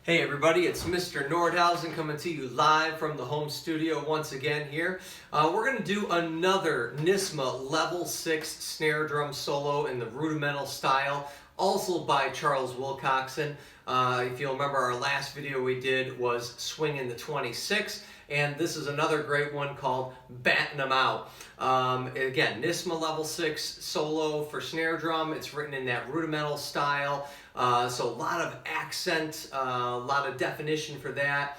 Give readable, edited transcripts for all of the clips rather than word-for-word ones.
Hey everybody, it's Mr. Nordhausen coming to you live from the home studio once again here. We're going to do another NYSSMA Level 6 snare drum solo in the rudimental style, also by Charles Wilcoxon. If you'll remember, our last video we did was Swingin' the 26, and this is another great one called Battin Em Out. Again, NYSSMA Level 6 solo for snare drum. It's written in that rudimental style. So a lot of accent, a lot of definition for that.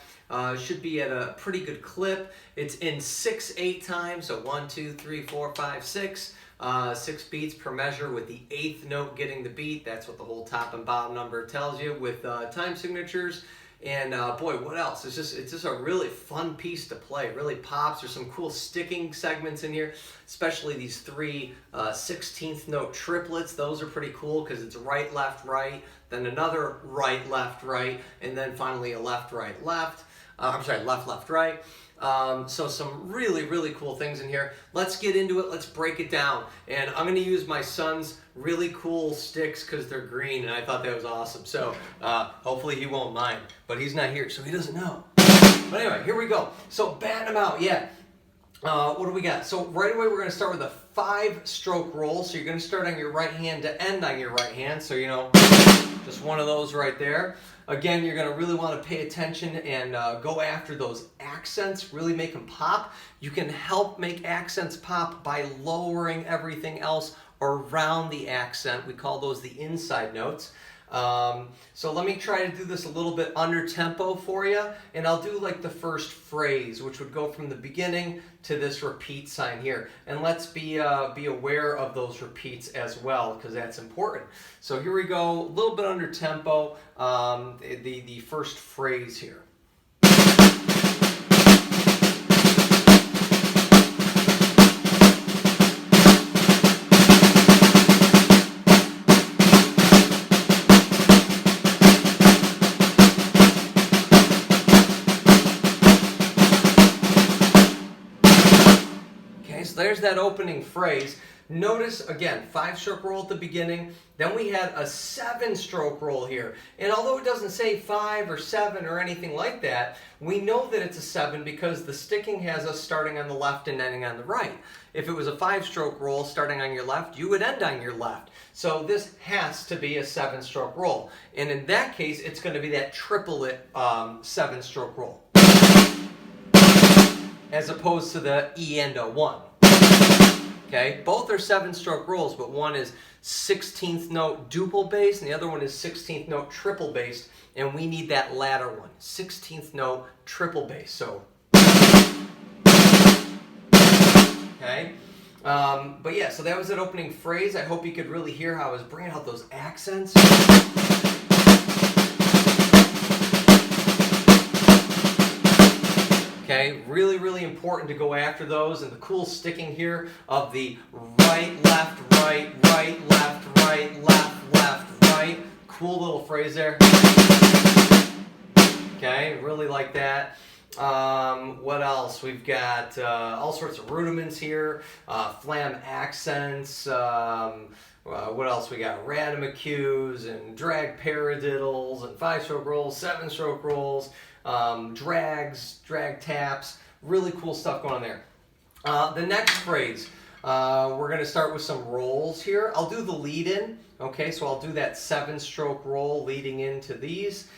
Should be at a pretty good clip. It's in 6/8 time, so 1, 2, 3, 4, 5, 6. 6 beats per measure with the 8th note getting the beat. That's what the whole top and bottom number tells you with time signatures. And boy, what else? It's just a really fun piece to play. It really pops. There's some cool sticking segments in here, especially these 3 16th note triplets. Those are pretty cool because it's right, left, right, then another right, left, right, and then finally a left, right, left. Left, left, right. So some really cool things in here. Let's get into it. Let's break it down. And I'm going to use my son's really cool sticks because they're green, and I thought that was awesome. So hopefully he won't mind. But he's not here, so he doesn't know. But anyway, here we go. So batting them out, yeah. What do we got? So right away we're going to start with a 5-stroke roll. So you're going to start on your right hand to end on your right hand. So, you know, just one of those right there. Again, you're going to really want to pay attention and go after those accents, really make them pop. You can help make accents pop by lowering everything else around the accent. We call those the inside notes. So let me try to do this a little bit under tempo for you, and I'll do like the first phrase, which would go from the beginning to this repeat sign here. And let's be aware of those repeats as well, because that's important. So here we go, a little bit under tempo, the first phrase here. So there's that opening phrase. Notice, again, 5-stroke roll at the beginning. Then we had a 7-stroke roll here. And although it doesn't say 5 or 7 or anything like that, we know that it's a 7 because the sticking has us starting on the left and ending on the right. If it was a 5-stroke roll starting on your left, you would end on your left. So this has to be a 7-stroke roll. And in that case, it's going to be that triplet 7-stroke roll, as opposed to the E-endo 1. Okay, both are 7-stroke rolls, but one is 16th note duple bass and the other one is 16th note triple bass, and we need that latter one, 16th note triple bass. So, okay, but yeah, so that was that opening phrase. I hope you could really hear how I was bringing out those accents. Okay, really important to go after those, and the cool sticking here of the right, left, right, right, left, right, left, left, right. Cool little phrase there. Okay, really like that. What else? We've got all sorts of rudiments here, flam accents. What else we got? Random cues and drag paradiddles and 5-stroke rolls, 7-stroke rolls, drags, drag taps. Really cool stuff going on there. The next phrase, we're going to start with some rolls here. I'll do the lead in. Okay, so I'll do that 7-stroke roll leading into these.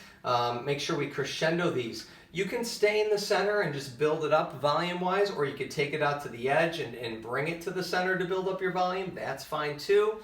Make sure we crescendo these. You can stay in the center and just build it up volume-wise, or you could take it out to the edge and bring it to the center to build up your volume. That's fine too.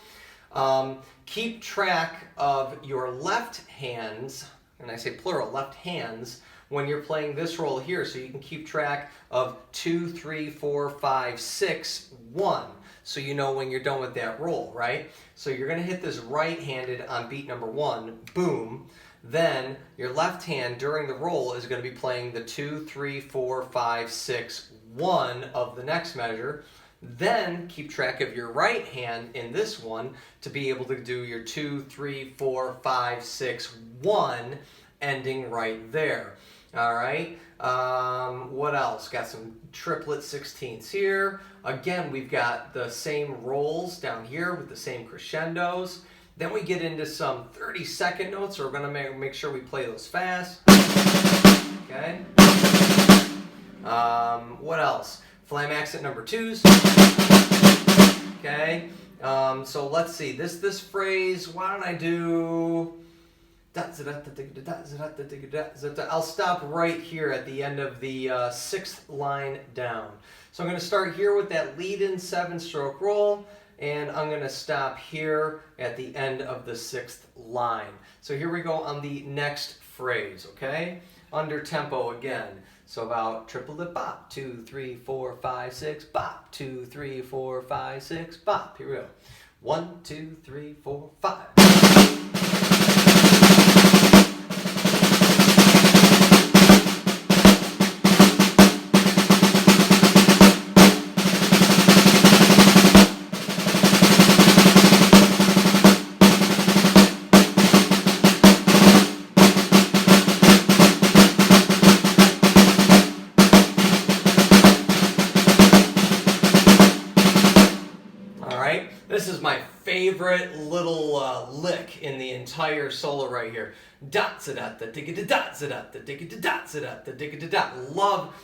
Keep track of your left hands, and I say plural, left hands, when you're playing this roll here, so you can keep track of 2, 3, 4, 5, 6, 1. So you know when you're done with that roll, right? So you're going to hit this right-handed on beat number 1, boom. Then your left hand during the roll is going to be playing the 2, 3, 4, 5, 6, 1 of the next measure. Then keep track of your right hand in this one to be able to do your 2, 3, 4, 5, 6, 1, ending right there. All right. What else? Got some Triplet Sixteenths here. Again, we've got the same rolls down here with the same crescendos. Then we get into some 30-second notes, so we're going to make sure we play those fast. Okay. What else? Flam accent number 2s. Okay. So let's see. This phrase, why don't I do... I'll stop right here at the end of the 6th line down. So I'm going to start here with that lead-in 7-stroke roll, and I'm going to stop here at the end of the 6th line. So here we go on the next phrase, okay? Under tempo again. So about triplet bop, 2, 3, 4, 5, 6, bop, 2, 3, 4, 5, 6, bop. Here we go. 1, 2, 3, 4, 5. This is my favorite little lick in the entire solo right here. Love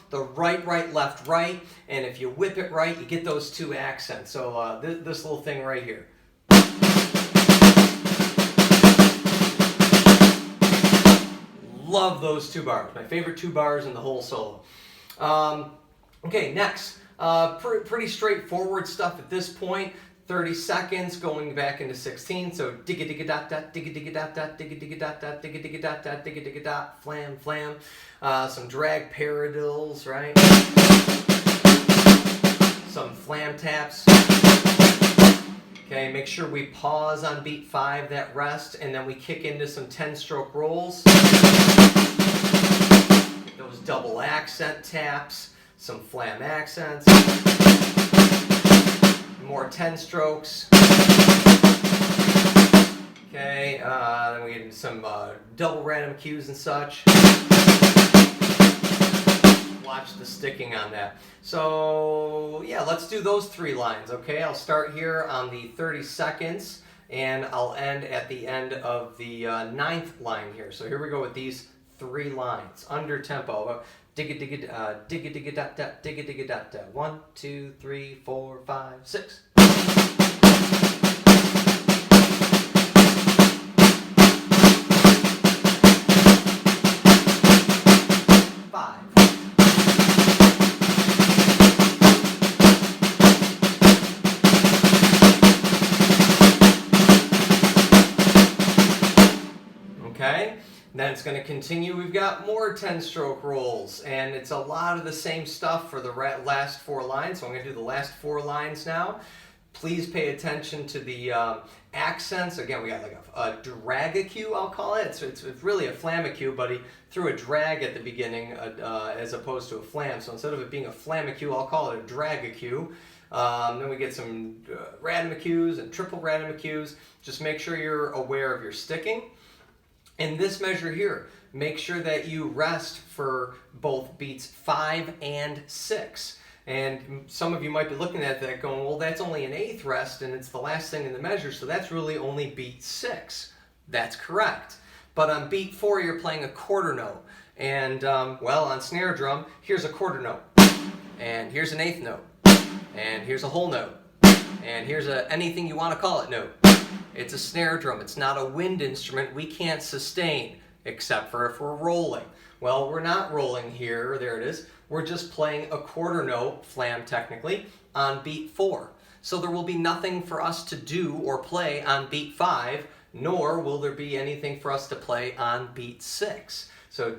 the right, left, right, and if you whip it right, you get those 2 accents. So this little thing right here. Love those 2 bars. My favorite 2 bars in the whole solo. Okay, next. Pretty straightforward stuff at this point. 30 seconds going back into 16. So digga digga dot dot, digga digga dot dot, digga digga dot dot, digga digga dot dot, digga digga dot, flam flam. Some drag paradiddles, right? Some flam taps. Okay, make sure we pause on beat 5, that rest, and then we kick into some 10-stroke rolls. Those double accent taps, some flam accents. More 10 strokes. Okay, then we get some double random cues and such. Watch the sticking on that. So yeah, let's do those 3 lines. Okay, I'll start here on the 30 seconds and I'll end at the end of the 9th line here. So here we go with these 3 lines under tempo. Digga digga digga digga dot dot, digga digga dot dot. 1, 2, 3, 4, 5, 6. 5. Okay. Then it's going to continue. We've got more 10-stroke rolls, and it's a lot of the same stuff for the last 4 lines. So I'm going to do the last 4 lines now. Please pay attention to the accents. Again, we got like a drag-a-cue, I'll call it. So it's really a flam-a-cue, but he threw a drag at the beginning as opposed to a flam. So instead of it being a flam-a-cue, I'll call it a drag-a-cue. Then we get some random-a-cues and triple random-a-cues. Just make sure you're aware of your sticking. In this measure here, make sure that you rest for both beats 5 and 6. And some of you might be looking at that going, well, that's only an 8th rest and it's the last thing in the measure, so that's really only beat 6. That's correct. But on beat 4, you're playing a quarter note. And, well, on snare drum, here's a quarter note. And here's an 8th note. And here's a whole note. And here's a anything you want to call it note. It's a snare drum. It's not a wind instrument. We can't sustain, except for if we're rolling. Well, we're not rolling here. There it is. We're just playing a quarter note, flam technically, on beat 4. So there will be nothing for us to do or play on beat 5, nor will there be anything for us to play on beat 6. So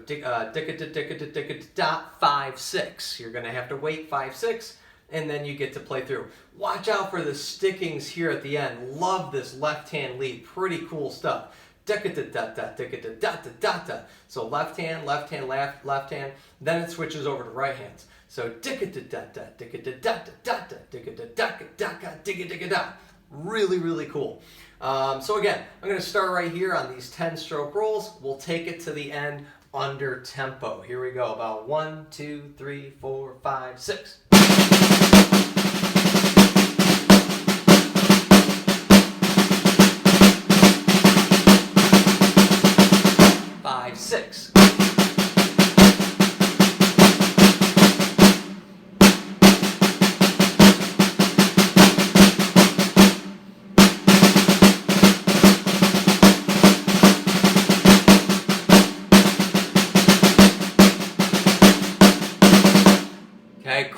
dot 5 6. You're going to have to wait 5 6. And then you get to play through. Watch out for the stickings here at the end. Love this left-hand lead. Pretty cool stuff. So left hand, left hand, left hand. Then it switches over to right hands. So really, really cool. So again, I'm going to start right here on these 10-stroke rolls. We'll take it to the end under tempo. Here we go. About 1, 2, 3, 4, 5, 6.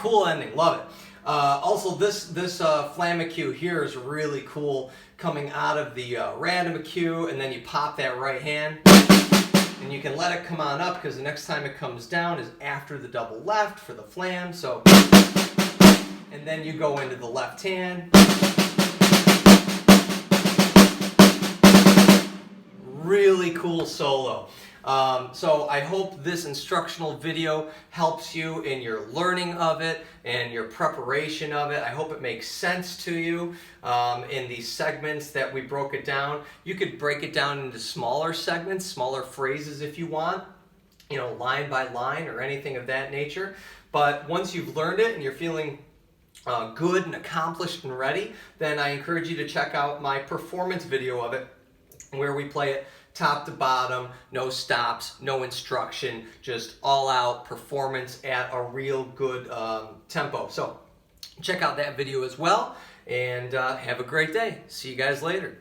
cool ending, love it. Also, this flam cue here is really cool, coming out of the random cue, and then you pop that right hand, and you can let it come on up because the next time it comes down is after the double left for the flam. So, and then you go into the left hand. Really cool solo. So I hope this instructional video helps you in your learning of it and your preparation of it. I hope it makes sense to you in these segments that we broke it down. You could break it down into smaller segments, smaller phrases if you want, you know, line by line or anything of that nature. But once you've learned it and you're feeling good and accomplished and ready, then I encourage you to check out my performance video of it, where we play it top to bottom, no stops, no instruction, just all out performance at a real good tempo. So check out that video as well, and have a great day. See you guys later.